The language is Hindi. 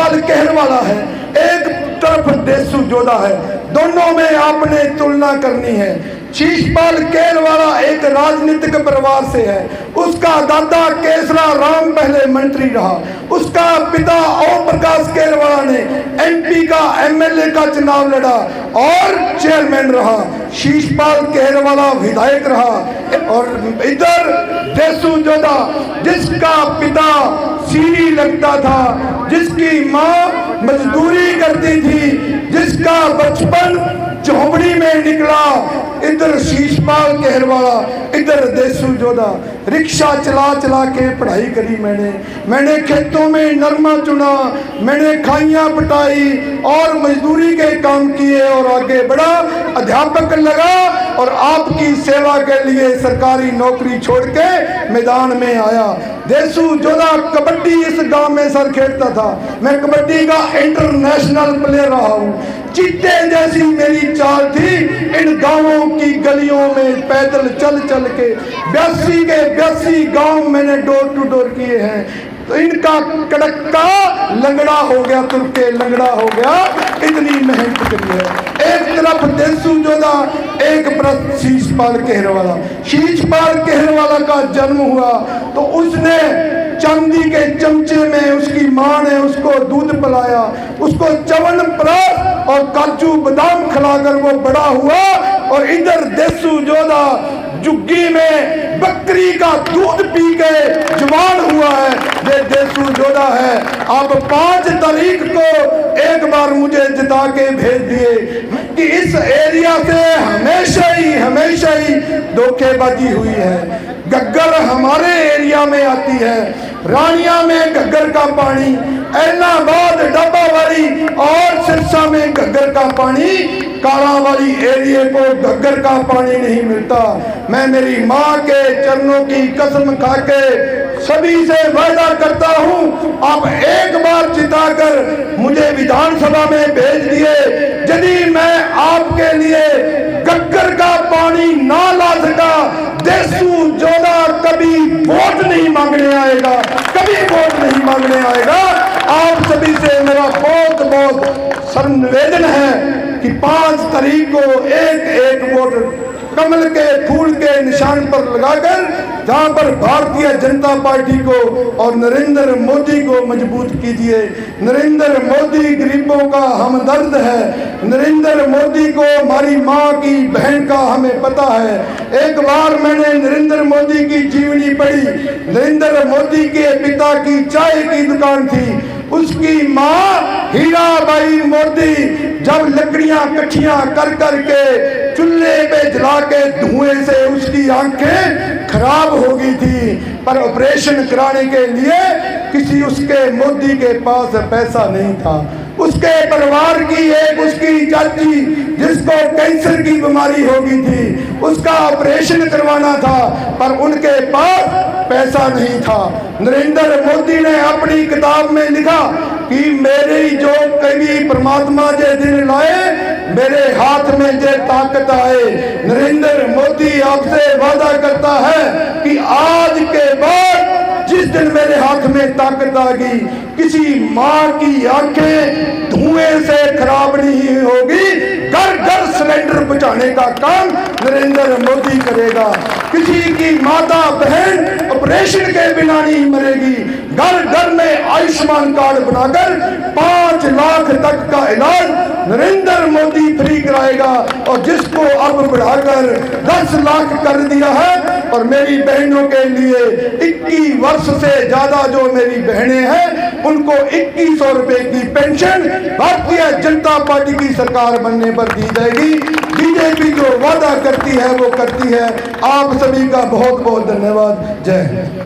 पाल कहरवाला है, एक तरफ देसू जोधा है, दोनों में आपने तुलना करनी है। शीश पाल कहरवाला एक राजनीतिक परिवार से है, उसका दादा केसरा राम पहले मंत्री रहा, उसका पिता ओम प्रकाश कहरवाला ने एमपी का एमएलए का चुनाव लड़ा और चेयरमैन रहा। शीश पाल कहरवाला विधायक रहा और इधर देसू जोधा जिसका पिता सीढ़ी लगता था, जिसकी माँ मजदूरी करती थी, जिसका बचपन झोपड़ी में निकला, इधर शीश पाल कहरवाला, इधर देसू जोधा। रिक्शा चला चला के पढ़ाई करी मैंने खेतों में नरमा चुना, मैंने खाइयां पटाई और मजदूरी के काम किए और आगे बढ़ा, अध्यापक लगा और आपकी सेवा के लिए सरकारी नौकरी छोड़ के मैदान में आया। देसू जोधा कबड्डी इस गांव में सर खेलता था, मैं कबड्डी का इंटरनेशनल प्लेयर रहा हूँ। चीते जैसी मेरी चाल थी, इन गांवों की गलियों में पैदल चल चल के 82 के 82 गांव मैंने डोर टू डोर किए हैं। तो इनका कड़क्का लंगड़ा हो गया, तुर के लंगड़ा हो गया, इतनी मेहनत करी है। एक तरफ देसू जोधा, एक तरफ शीश पाल कहरवाला। शीश पाल कहरवाला का जन्म हुआ तो उसने चांदी के चमचे में उसकी माँ ने उसको दूध पिलाया, उसको च्यवनप्राश और काजू बादाम खिलाकर वो बड़ा हुआ। और इधर देसू जोधा जुग्गी में बकरी का दूध पी के जवान हुआ है, ये देसू जोधा है। आप 5 तारीख को एक बार मुझे जिता के भेज दिए कि इस एरिया से हमेशा ही धोखेबाजी हुई है। घग्गर हमारे एरिया में आती है, रानिया में घग्गर का पानी, ऐलाहाबाद डब्बावाली और सिरसा में घग्गर का पानी, कालावाली एरिया को घग्गर का पानी नहीं मिलता। मैं मेरी माँ के चरणों की कसम खा के सभी से वादा करता हूँ, आप एक बार जिताकर मुझे विधानसभा में भेज दिए, यदि मैं आपके लिए घग्गर का पानी ना ला सका, देसू जोधा कभी वोट नहीं मांगने आएगा, कभी वोट नहीं मांगने आएगा। आप सभी से मेरा बहुत बहुत निवेदन है कि 5 तारीख को एक वोट कमल के फूल के निशान पर लगाकर, जहां पर भारतीय जनता पार्टी को और नरेंद्र मोदी को मजबूत कीजिए। नरेंद्र मोदी गरीबों का हमदर्द है, नरेंद्र मोदी को हमारी माँ की बहन का हमें पता है। एक बार मैंने नरेंद्र मोदी की जीवनी पढ़ी। नरेंद्र मोदी के पिता की चाय की दुकान थी, उसकी माँ हीराबाई मोदी जब लकड़ियां इकट्ठियां कर करके चूल्हे पे जला के धुएं से उसकी आंखें खराब हो गई थी, पर ऑपरेशन कराने के लिए किसी उसके मोदी के पास पैसा नहीं था। उसके परिवार की एक उसकी चाची जिसको कैंसर की बीमारी हो गई थी, उसका ऑपरेशन करवाना था, पर उनके पास पैसा नहीं था। नरेंद्र मोदी ने अपनी किताब में लिखा कि मेरी जो कभी परमात्मा जे दिन लाए, मेरे हाथ में जे ताकत आए। नरेंद्र मोदी आपसे वादा करता है कि आज के बाद जिस दिन मेरे हाथ में ताकत आ गई, किसी माँ की आंखें धुएं से खराब नहीं होगी, घर घर सिलेंडर पहुंचाने का काम नरेंद्र मोदी करेगा। किसी की माता बहन ऑपरेशन के बिना नहीं मरेगी, घर घर में आयुष्मान कार्ड बनाकर 5 लाख तक का इलाज नरेंद्र मोदी फ्री कराएगा। और जिसको अब बढ़ाकर 10 लाख कर दिया है, और मेरी बहनों के लिए 21 वर्ष से ज्यादा जो मेरी बहनें हैं उनको 2100 रुपए की पेंशन भारतीय जनता पार्टी की सरकार बनने पर दी जाएगी। बीजेपी जो वादा करती है वो करती है। आप सभी का बहुत बहुत धन्यवाद। जय हिंद।